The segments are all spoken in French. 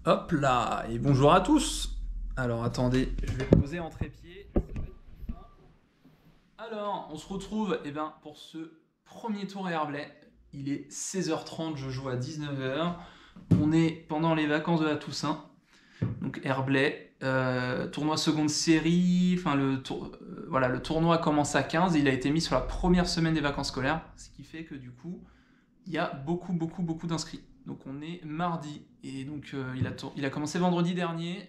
Hop là, et bonjour à tous. Alors attendez, je vais poser en trépied. Alors, on se retrouve pour ce premier tour Herblay. Il est 16h30, je joue à 19h. On est pendant les vacances de la Toussaint. Donc Herblay, tournoi seconde série. Enfin, le tournoi commence à 15. Il a été mis sur la première semaine des vacances scolaires. Ce qui fait que du coup, il y a beaucoup d'inscrits. Donc on est mardi, et donc il a commencé vendredi dernier,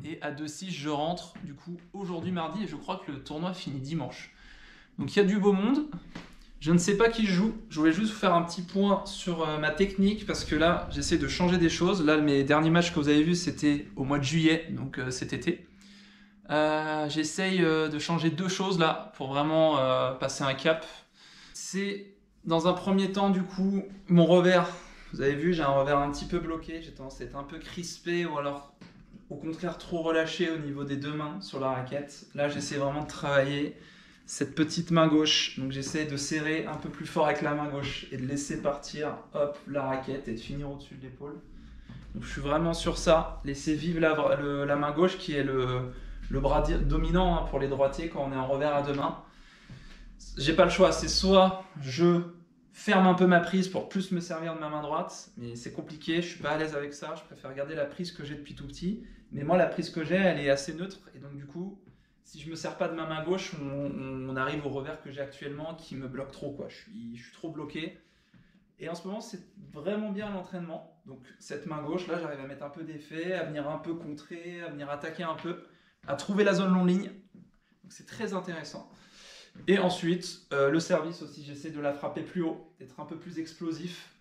et à 2-6 je rentre du coup aujourd'hui mardi, et je crois que le tournoi finit dimanche. Donc il y a du beau monde, je ne sais pas qui joue, je voulais juste vous faire un petit point sur ma technique, parce que là j'essaie de changer des choses. Là mes derniers matchs que vous avez vus c'était au mois de juillet, donc cet été. J'essaye de changer deux choses là, pour vraiment passer un cap. C'est dans un premier temps du coup mon revers. Vous avez vu, j'ai un revers un petit peu bloqué, j'ai tendance à être un peu crispé ou alors au contraire trop relâché au niveau des deux mains sur la raquette. Là j'essaie vraiment de travailler cette petite main gauche, donc j'essaie de serrer un peu plus fort avec la main gauche et de laisser partir la raquette et de finir au-dessus de l'épaule. Donc je suis vraiment sur ça, laisser vivre la main gauche qui est le bras dominant pour les droitiers quand on est en revers à deux mains. J'ai pas le choix, c'est soit je ferme un peu ma prise pour plus me servir de ma main droite, mais c'est compliqué, je suis pas à l'aise avec ça, je préfère garder la prise que j'ai depuis tout petit, mais moi la prise que j'ai elle est assez neutre, et donc du coup si je me sers pas de ma main gauche, on arrive au revers que j'ai actuellement qui me bloque trop quoi. Je suis trop bloqué, et en ce moment c'est vraiment bien l'entraînement, donc cette main gauche là j'arrive à mettre un peu d'effet, à venir un peu contrer, à venir attaquer un peu, à trouver la zone long ligne, donc c'est très intéressant. Et ensuite, le service aussi, j'essaie de la frapper plus haut, d'être un peu plus explosif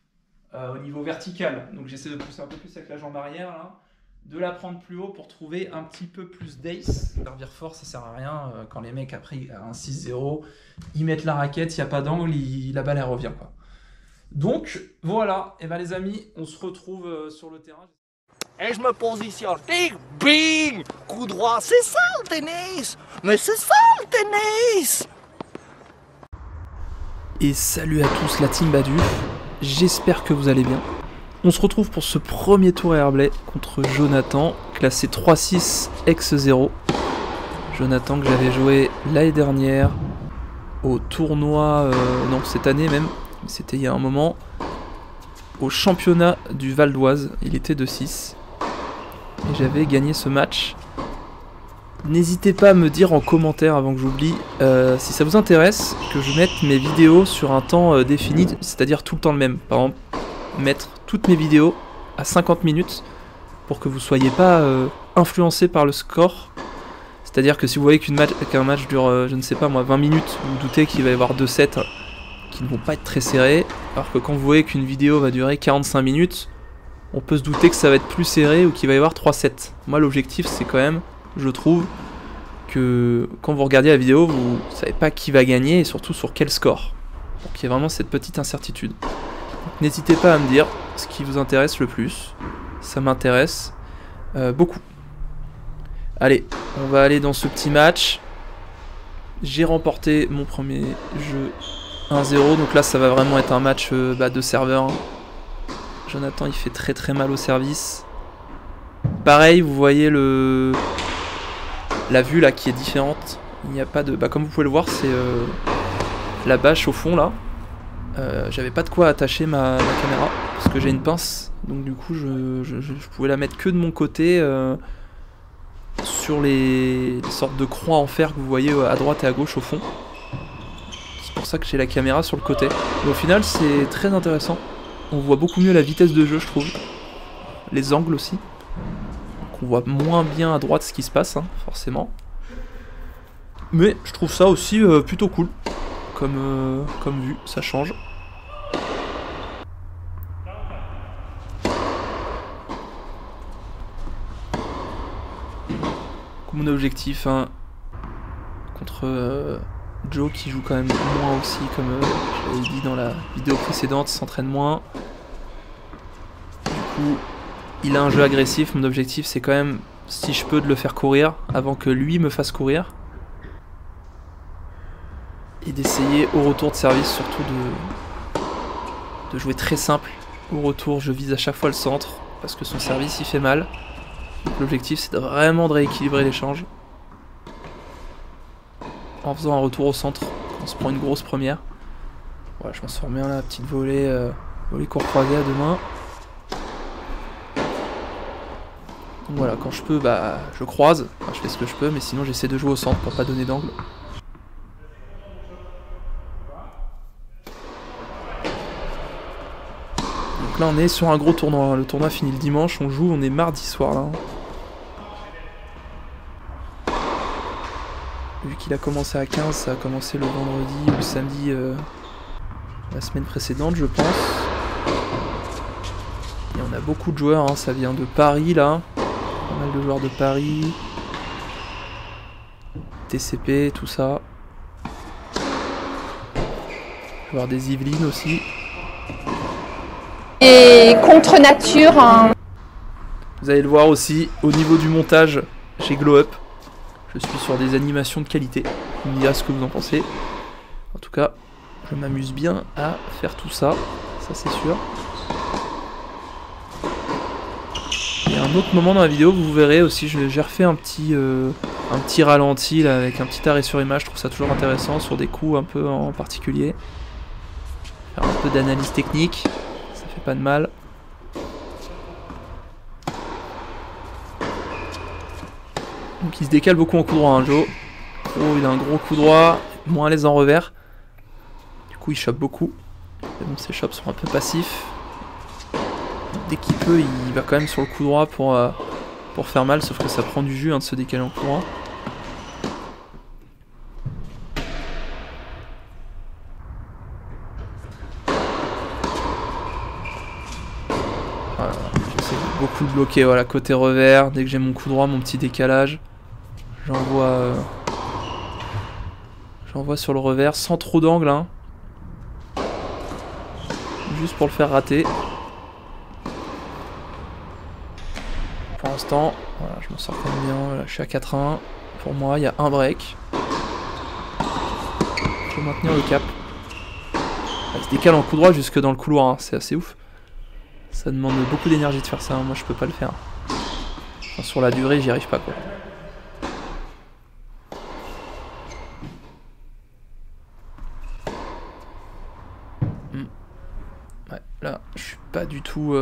au niveau vertical. Donc j'essaie de pousser un peu plus avec la jambe arrière, là, de la prendre plus haut pour trouver un petit peu plus d'ace. Servir fort, ça sert à rien. Quand les mecs, après, à un 6-0, ils mettent la raquette, il n'y a pas d'angle, la balle, elle revient, quoi. Donc, voilà. Et les amis, on se retrouve sur le terrain. Et je me positionne, tic, bing, coup droit, c'est ça le tennis. Mais c'est ça le tennis. Et salut à tous la team Badu, j'espère que vous allez bien. On se retrouve pour ce premier tour Herblay contre Jonathan, classé 3-6 ex-0. Jonathan que j'avais joué l'année dernière au tournoi, non cette année même, c'était il y a un moment, au championnat du Val d'Oise, il était 2-6. Et j'avais gagné ce match. N'hésitez pas à me dire en commentaire avant que j'oublie si ça vous intéresse que je mette mes vidéos sur un temps défini, c'est-à-dire tout le temps le même. Par exemple, mettre toutes mes vidéos à 50 minutes pour que vous soyez pas influencé par le score. C'est-à-dire que si vous voyez qu'un match dure, je ne sais pas moi, 20 minutes, vous vous doutez qu'il va y avoir 2 sets qui ne vont pas être très serrés. Alors que quand vous voyez qu'une vidéo va durer 45 minutes, on peut se douter que ça va être plus serré ou qu'il va y avoir 3 sets. Moi l'objectif c'est quand même, je trouve, que quand vous regardez la vidéo, vous ne savez pas qui va gagner et surtout sur quel score. Donc il y a vraiment cette petite incertitude. N'hésitez pas à me dire ce qui vous intéresse le plus. Ça m'intéresse beaucoup. Allez, on va aller dans ce petit match. J'ai remporté mon premier jeu 1-0. Donc là ça va vraiment être un match de serveur. Jonathan il fait très mal au service. Pareil, vous voyez la vue là qui est différente. Il n'y a pas de... comme vous pouvez le voir, c'est la bâche au fond là. J'avais pas de quoi attacher ma caméra parce que j'ai une pince. Donc du coup je pouvais la mettre que de mon côté sur les sortes de croix en fer que vous voyez à droite et à gauche au fond. C'est pour ça que j'ai la caméra sur le côté. Mais au final c'est très intéressant. On voit beaucoup mieux la vitesse de jeu je trouve. Les angles aussi. On voit moins bien à droite ce qui se passe, hein, forcément. Mais je trouve ça aussi plutôt cool. Comme vue, ça change. Mon objectif, hein, contre Joe qui joue quand même moins aussi, comme je l'avais dit dans la vidéo précédente, il s'entraîne moins. Du coup, il a un jeu agressif, mon objectif c'est quand même, si je peux, de le faire courir avant que lui me fasse courir. Et d'essayer au retour de service surtout de jouer très simple. Au retour je vise à chaque fois le centre parce que son service il fait mal. L'objectif c'est vraiment de rééquilibrer l'échange. En faisant un retour au centre, quand on se prend une grosse première. Voilà, je m'en sors bien là, petite volée, volée court croisée à deux mains. Donc voilà, quand je peux, bah je croise, enfin, je fais ce que je peux, mais sinon j'essaie de jouer au centre pour pas donner d'angle. Donc là on est sur un gros tournoi, hein. Le tournoi finit le dimanche, on joue, on est mardi soir là. Vu qu'il a commencé à 15, ça a commencé le vendredi ou le samedi la semaine précédente je pense. Et on a beaucoup de joueurs, hein. Ça vient de Paris là. Pas mal de joueurs de Paris. TCP, tout ça. Joueurs des Yvelines aussi. Et contre nature. Hein. Vous allez le voir aussi, au niveau du montage, j'ai Glow Up. Je suis sur des animations de qualité. Vous me direz ce que vous en pensez. En tout cas, je m'amuse bien à faire tout ça. Ça c'est sûr. Et à un autre moment dans la vidéo, vous verrez aussi, j'ai refait un petit ralenti là, avec un petit arrêt sur image. Je trouve ça toujours intéressant sur des coups un peu en particulier. Faire un peu d'analyse technique, ça fait pas de mal. Donc il se décale beaucoup en coup droit, hein, Joe. Oh, il a un gros coup droit, moins à l'aise en revers. Du coup il chope beaucoup. Mais bon, ses chops sont un peu passifs. Dès qu'il peut, il va quand même sur le coup droit pour faire mal, sauf que ça prend du jus hein, de se décaler en coup droit. Voilà, j'essaie beaucoup de bloquer, voilà, côté revers. Dès que j'ai mon coup droit, mon petit décalage, j'envoie sur le revers sans trop d'angle, hein. Juste pour le faire rater. Pour l'instant, voilà, je m'en sors quand même bien. Là, je suis à 4-1. Pour moi, il y a un break. Il faut maintenir le cap. Il se décale en coup droit jusque dans le couloir, hein. C'est assez ouf. Ça demande beaucoup d'énergie de faire ça, hein. Moi je peux pas le faire. Enfin, sur la durée, j'y arrive pas quoi. Ouais, là, je suis pas du tout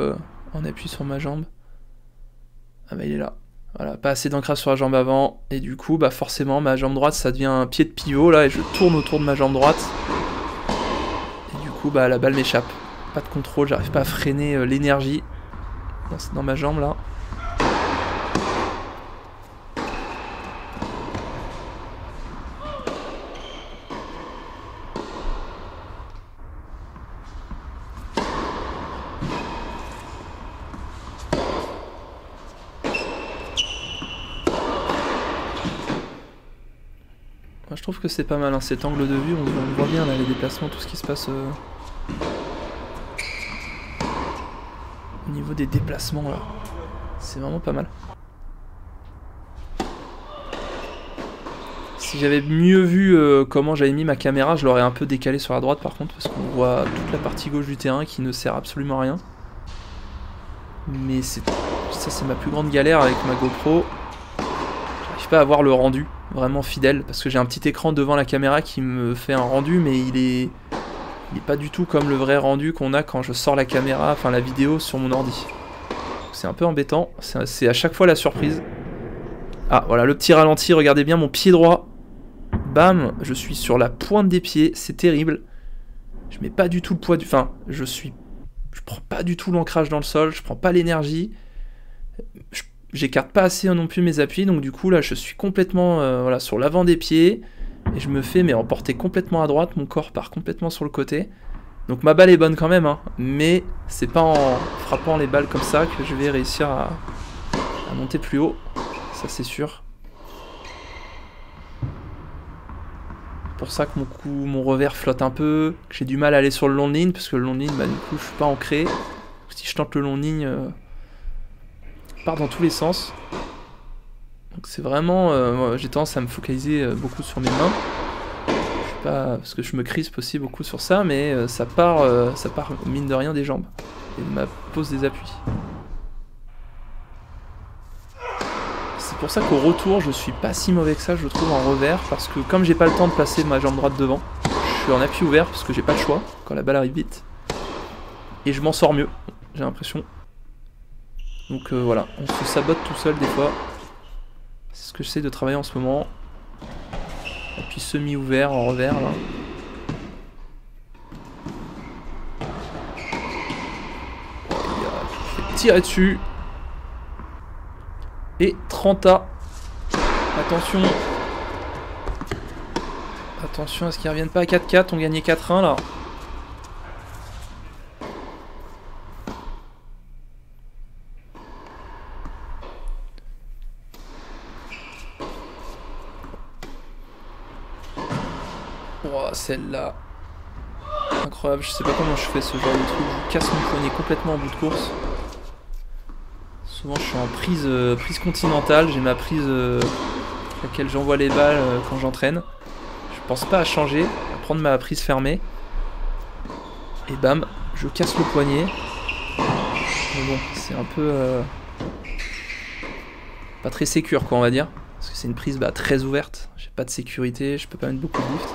en appui sur ma jambe. Ah bah il est là. Voilà, pas assez d'ancrage sur la jambe avant. Et du coup, bah forcément, ma jambe droite, ça devient un pied de pivot là. Et je tourne autour de ma jambe droite. Et du coup, bah la balle m'échappe. Pas de contrôle, j'arrive pas à freiner l'énergie dans ma jambe là. Je trouve que c'est pas mal, hein, cet angle de vue, on voit bien là les déplacements, tout ce qui se passe au niveau des déplacements là. C'est vraiment pas mal. Si j'avais mieux vu comment j'avais mis ma caméra, je l'aurais un peu décalé sur la droite par contre, parce qu'on voit toute la partie gauche du terrain qui ne sert absolument à rien. Mais ça c'est ma plus grande galère avec ma GoPro. J'arrive pas à avoir le rendu vraiment fidèle, parce que j'ai un petit écran devant la caméra qui me fait un rendu, mais il est pas du tout comme le vrai rendu qu'on a quand je sors la caméra, enfin la vidéo sur mon ordi. C'est un peu embêtant, c'est à chaque fois la surprise. Ah voilà, le petit ralenti, regardez bien mon pied droit. Bam, je suis sur la pointe des pieds, c'est terrible. Je mets pas du tout le poids du... Enfin, je prends pas du tout l'ancrage dans le sol, je prends pas l'énergie. J'écarte pas assez non plus mes appuis, donc du coup là je suis complètement voilà, sur l'avant des pieds. Et je me fais emporter complètement à droite, mon corps part complètement sur le côté. Donc ma balle est bonne quand même, hein, mais c'est pas en frappant les balles comme ça que je vais réussir à monter plus haut. Ça c'est sûr. Pour ça que mon revers flotte un peu, que j'ai du mal à aller sur le long ligne, parce que le long ligne, bah, du coup je suis pas ancré. Si je tente le long ligne, je pars dans tous les sens. Donc c'est vraiment, j'ai tendance à me focaliser beaucoup sur mes mains. Je suis pas, parce que je me crispe aussi beaucoup sur ça, mais ça part mine de rien des jambes et de ma pose des appuis. C'est pour ça qu'au retour, je suis pas si mauvais que ça, je trouve, en revers. Parce que comme j'ai pas le temps de placer ma jambe droite devant, je suis en appui ouvert parce que j'ai pas le choix quand la balle arrive vite. Et je m'en sors mieux, j'ai l'impression. Donc voilà, on se sabote tout seul des fois. C'est ce que j'essaie de travailler en ce moment. Et puis semi-ouvert en revers là. Tirer dessus. Et 30A. Attention. Attention à ce qu'ils reviennent pas à 4-4. On gagnait 4-1 là. Oh, celle-là. Incroyable. Je sais pas comment je fais ce genre de truc. Je casse mon poignet complètement en bout de course. Souvent je suis en prise continentale, j'ai ma prise à laquelle j'envoie les balles quand j'entraîne. Je pense pas à changer, à prendre ma prise fermée. Et bam, je casse le poignet. Mais bon, c'est un peu... pas très sécure quoi on va dire. Parce que c'est une prise très ouverte. J'ai pas de sécurité, je peux pas mettre beaucoup de lift.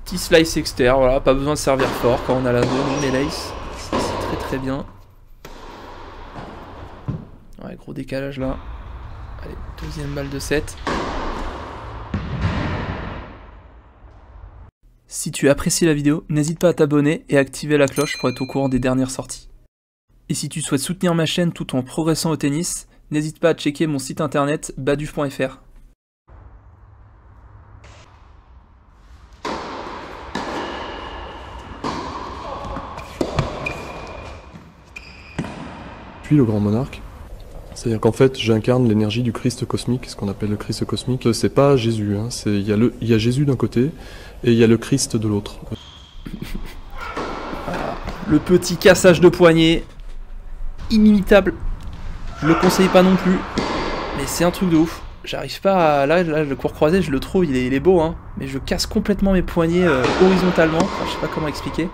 Petit slice externe, voilà, pas besoin de servir fort quand on a la zone, on les lace, c'est très très bien. Ouais, gros décalage là. Allez, deuxième balle de 7. Si tu apprécies la vidéo, n'hésite pas à t'abonner et à activer la cloche pour être au courant des dernières sorties. Et si tu souhaites soutenir ma chaîne tout en progressant au tennis, n'hésite pas à checker mon site internet baduf.fr. Puis le grand monarque. C'est-à-dire qu'en fait, j'incarne l'énergie du Christ cosmique, ce qu'on appelle le Christ cosmique. C'est pas Jésus, hein. Il y a Jésus d'un côté et il y a le Christ de l'autre. Voilà. Le petit cassage de poignet, inimitable. Je le conseille pas non plus, mais c'est un truc de ouf. J'arrive pas à... Là, le court croisé, je le trouve, il est beau, hein. Mais je casse complètement mes poignets horizontalement. Enfin, je sais pas comment expliquer.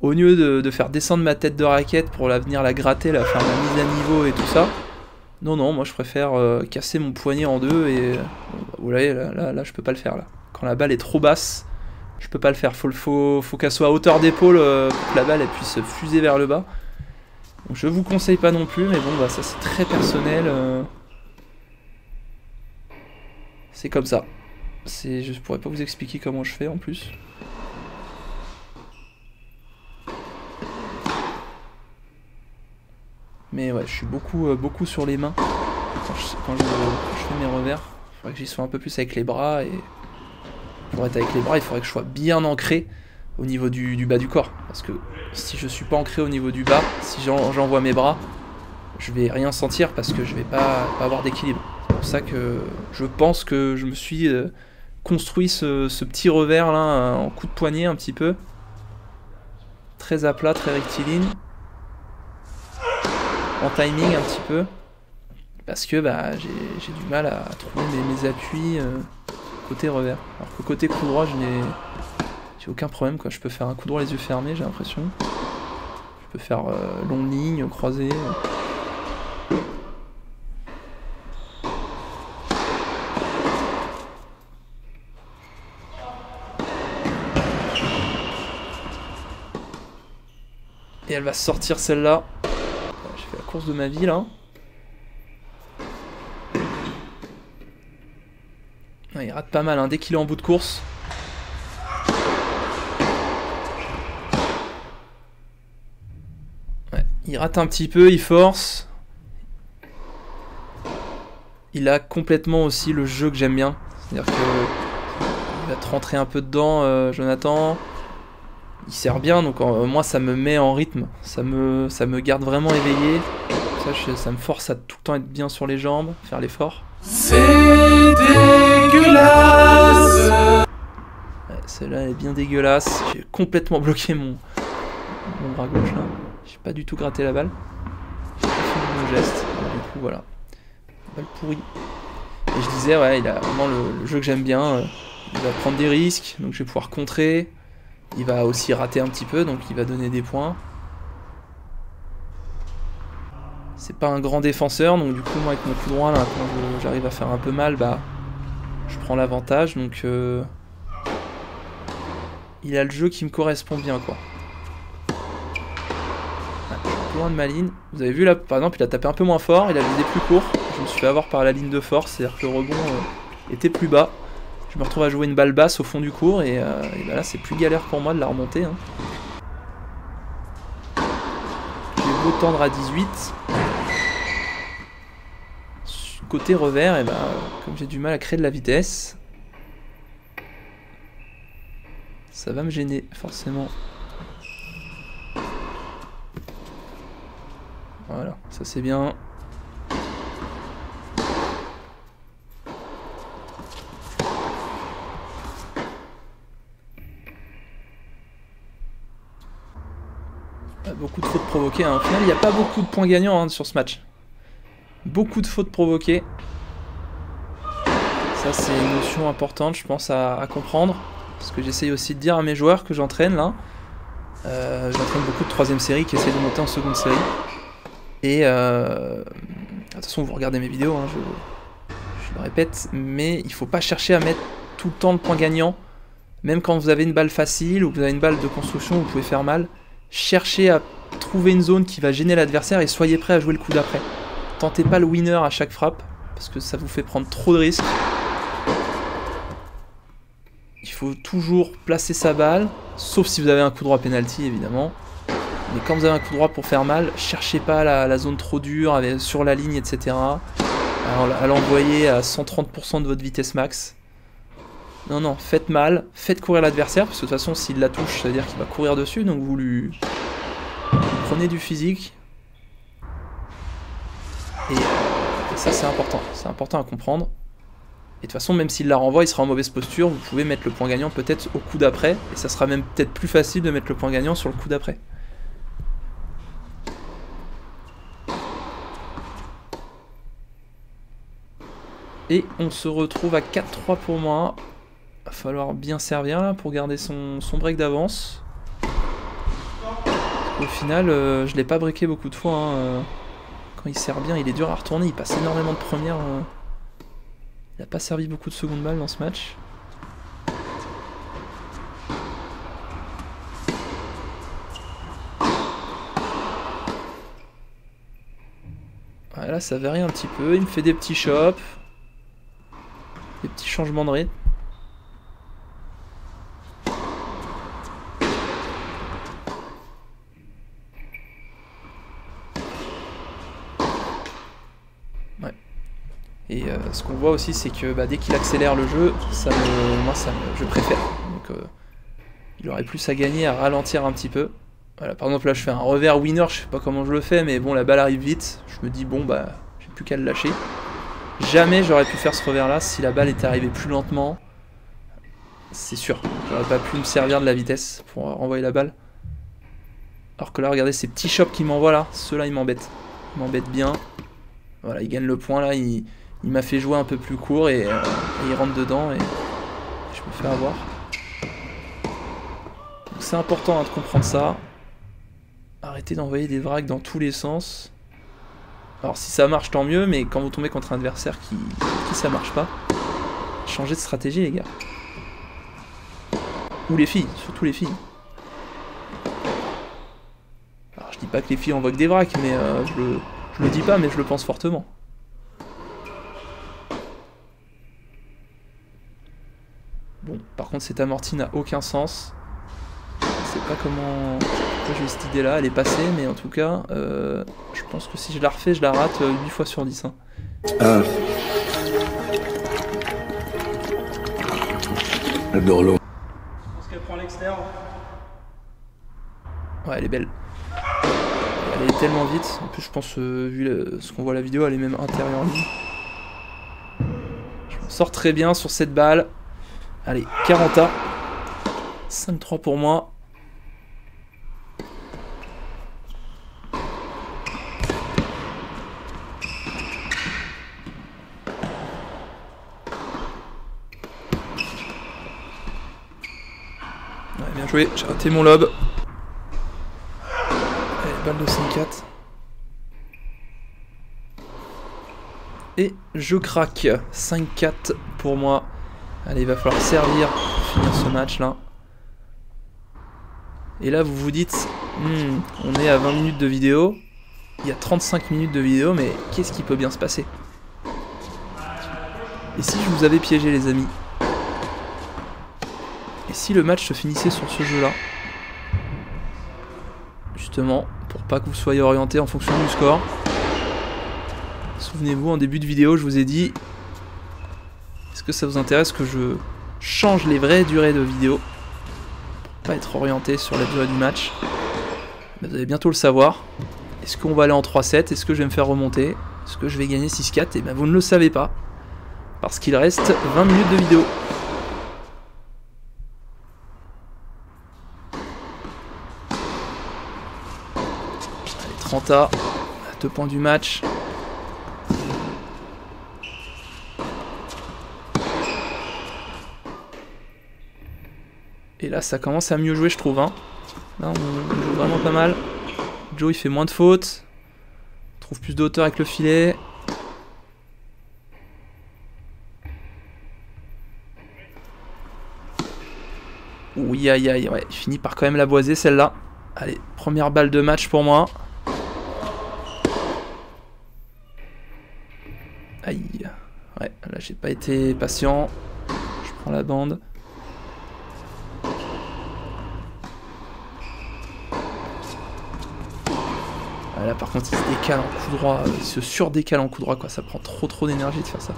Au lieu de faire descendre ma tête de raquette pour venir la gratter, faire la mise à niveau et tout ça. Non, non, moi je préfère casser mon poignet en deux et... vous voyez, là, je peux pas le faire, là. Quand la balle est trop basse, je peux pas le faire. Faut qu'elle soit à hauteur d'épaule pour que la balle elle puisse fuser vers le bas. Donc je vous conseille pas non plus, mais bon, ça c'est très personnel. C'est comme ça. Je pourrais pas vous expliquer comment je fais en plus. Mais ouais, je suis beaucoup sur les mains quand je fais mes revers. Il faudrait que j'y sois un peu plus avec les bras. Et pour être avec les bras, il faudrait que je sois bien ancré au niveau du bas du corps. Parce que si je suis pas ancré au niveau du bas, si j'envoie mes bras, je vais rien sentir parce que je vais pas avoir d'équilibre. C'est pour ça que je pense que je me suis construit ce petit revers là en coup de poignet un petit peu. Très à plat, très rectiligne. En timing un petit peu. Parce que j'ai du mal à trouver mes appuis côté revers. Alors que côté coup droit, j'ai aucun problème quoi. Je peux faire un coup droit les yeux fermés, j'ai l'impression. Je peux faire longue ligne, croisée. Et elle va sortir celle-là. J'ai fait la course de ma vie là. Ouais, il rate pas mal hein, dès qu'il est en bout de course. Ouais, il rate un petit peu, il force. Il a complètement aussi le jeu que j'aime bien. C'est-à-dire que il va te rentrer un peu dedans, Jonathan. Il sert bien, donc moi ça me met en rythme. Ça me garde vraiment éveillé. Ça me force à tout le temps être bien sur les jambes, faire l'effort. C'est dégueulasse. Ouais, celle-là elle est bien dégueulasse. J'ai complètement bloqué mon bras gauche là. J'ai pas du tout gratté la balle. J'ai pas fait mon geste. Alors, du coup voilà. Balle pourrie. Et je disais, ouais, il a vraiment le jeu que j'aime bien. Il va prendre des risques, donc je vais pouvoir contrer. Il va aussi rater un petit peu, donc il va donner des points. C'est pas un grand défenseur, donc du coup, moi, avec mon coup droit, là, quand j'arrive à faire un peu mal, bah, je prends l'avantage. Donc, il a le jeu qui me correspond bien, quoi. Loin de ma ligne. Vous avez vu là, par exemple, il a tapé un peu moins fort, il a visé plus court. Je me suis fait avoir par la ligne de force, c'est-à-dire que le rebond était plus bas. Je me retrouve à jouer une balle basse au fond du court et bah là c'est plus galère pour moi de la remonter. Hein. J'ai beau tendre à 18. Côté revers, et bah, comme j'ai du mal à créer de la vitesse, ça va me gêner forcément. Voilà, ça c'est bien. Beaucoup de fautes provoquées. Hein. Au final, il n'y a pas beaucoup de points gagnants sur ce match. Beaucoup de fautes provoquées. Ça, c'est une notion importante, je pense, à comprendre. Parce que j'essaye aussi de dire à mes joueurs que j'entraîne là. J'entraîne beaucoup de 3ème série qui essaient de monter en 2ème série. Et de toute façon, vous regardez mes vidéos, hein, je le répète, mais il faut pas chercher à mettre tout le temps le point gagnant. Même quand vous avez une balle facile ou que vous avez une balle de construction où vous pouvez faire mal, cherchez à trouver une zone qui va gêner l'adversaire et soyez prêt à jouer le coup d'après. Tentez pas le winner à chaque frappe, parce que ça vous fait prendre trop de risques. Il faut toujours placer sa balle, sauf si vous avez un coup droit penalty évidemment. Mais quand vous avez un coup droit pour faire mal, cherchez pas la zone trop dure, sur la ligne, etc. À l'envoyer à 130% de votre vitesse max. Non, non, faites mal, faites courir l'adversaire, parce que de toute façon, s'il la touche, ça veut dire qu'il va courir dessus, donc vous prenez du physique. Et ça, c'est important à comprendre. Et de toute façon, même s'il la renvoie, il sera en mauvaise posture, vous pouvez mettre le point gagnant peut-être au coup d'après, et ça sera même peut-être plus facile de mettre le point gagnant sur le coup d'après. Et on se retrouve à 4-3 pour moi. Va falloir bien servir là pour garder son break d'avance. Au final, je l'ai pas breaké beaucoup de fois. Hein. Quand il sert bien, il est dur à retourner. Il passe énormément de premières. Il n'a pas servi beaucoup de secondes balles dans ce match. Voilà, ça varie un petit peu. Il me fait des petits chops. Des petits changements de rythme. Ouais. Et ce qu'on voit aussi, c'est que dès qu'il accélère le jeu, je préfère. Donc il aurait plus à gagner à ralentir un petit peu. Voilà, par exemple là je fais un revers winner, je sais pas comment je le fais, mais bon la balle arrive vite. Je me dis bon j'ai plus qu'à le lâcher. Jamais j'aurais pu faire ce revers là si la balle était arrivée plus lentement. C'est sûr, j'aurais pas pu me servir de la vitesse pour renvoyer la balle. Alors que là regardez ces petits chops qu'il m'envoie là, ceux-là ils m'embêtent. Ils m'embêtent bien. Voilà, il gagne le point là, il m'a fait jouer un peu plus court et il rentre dedans et je me fais avoir. Donc c'est important de comprendre ça. Arrêtez d'envoyer des vrags dans tous les sens. Alors si ça marche tant mieux, mais quand vous tombez contre un adversaire qui ça marche pas, changez de stratégie les gars. Ou les filles, surtout les filles. Alors je dis pas que les filles envoient que des vracs, mais je le dis pas, mais je le pense fortement. Bon, par contre cette amortie n'a aucun sens. Je sais pas comment j'ai eu cette idée là, elle est passée, mais en tout cas, je pense que si je la refais, je la rate 8 fois sur 10. Hein. Adore l'eau. Je pense qu'elle prend l'extérieur. Ouais, elle est belle. Elle est tellement vite. En plus, je pense, vu ce qu'on voit à la vidéo, elle est même intérieure ligne. Je m'en sors très bien sur cette balle. Allez, 40A. 5-3 pour moi. joué, j'ai raté mon lob. Allez, balle de 5-4. Et je craque. 5-4 pour moi. Allez, il va falloir servir pour finir ce match là. Et là vous vous dites, on est à 20 minutes de vidéo. Il y a 35 minutes de vidéo, mais qu'est-ce qui peut bien se passer? Et si je vous avais piégé les amis? Et si le match se finissait sur ce jeu là? Justement, pour pas que vous soyez orienté en fonction du score. Souvenez-vous, en début de vidéo, je vous ai dit, est-ce que ça vous intéresse que je change les vraies durées de vidéo pour pas être orienté sur la durée du match? Vous allez bientôt le savoir. Est-ce qu'on va aller en 3-7? Est-ce que je vais me faire remonter? Est-ce que je vais gagner 6-4? Et bien vous ne le savez pas. Parce qu'il reste 20 minutes de vidéo. Allez, 30 à 2 points du match. Et là ça commence à mieux jouer je trouve. Hein. Là on joue vraiment pas mal. Joe il fait moins de fautes. On trouve plus de hauteur avec le filet. Oui aïe aïe ouais, il finit par quand même la boiser celle-là. Allez, première balle de match pour moi. Aïe. Ouais, là j'ai pas été patient. Je prends la bande. Là par contre il se décale en coup droit, il se surdécale en coup droit quoi, ça prend trop d'énergie de faire ça.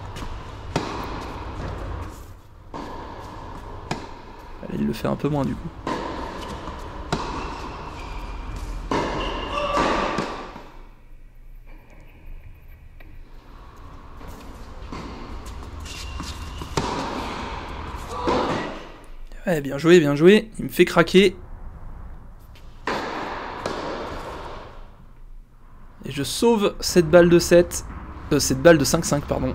Allez, il le fait un peu moins du coup. Ouais, bien joué, il me fait craquer. Et je sauve cette balle de 7, cette balle de 5-5 pardon.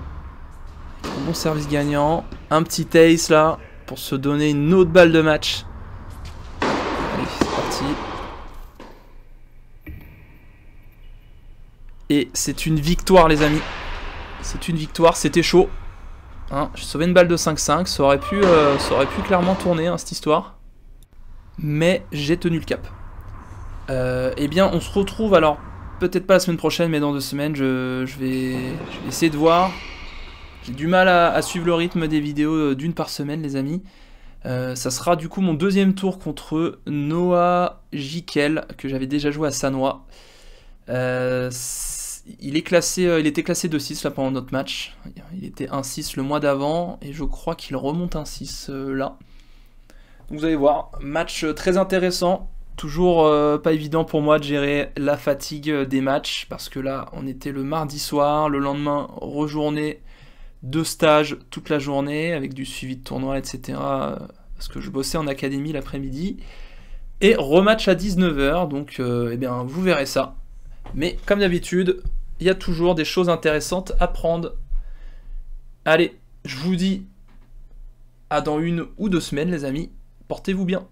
Un bon service gagnant, un petit ace là pour se donner une autre balle de match. Allez, c'est parti. Et c'est une victoire les amis. C'est une victoire, c'était chaud. Hein, j'ai sauvé une balle de 5-5, ça aurait pu clairement tourner hein, cette histoire. Mais j'ai tenu le cap. Eh bien on se retrouve alors. Peut-être pas la semaine prochaine, mais dans 2 semaines, je vais essayer de voir. J'ai du mal à suivre le rythme des vidéos d'1 par semaine, les amis. Ça sera du coup mon 2e tour contre Noah Jikel, que j'avais déjà joué à Sannois. Il était classé 2-6 là pendant notre match. Il était 1-6 le mois d'avant, et je crois qu'il remonte 1-6 là. Donc vous allez voir, match très intéressant. Toujours pas évident pour moi de gérer la fatigue des matchs, parce que là on était le mardi soir, le lendemain rejournée de stage toute la journée avec du suivi de tournoi etc, parce que je bossais en académie l'après-midi, et rematch à 19h, donc eh bien vous verrez ça. Mais comme d'habitude, il y a toujours des choses intéressantes à prendre. Allez, je vous dis à dans 1 ou 2 semaines les amis, portez-vous bien.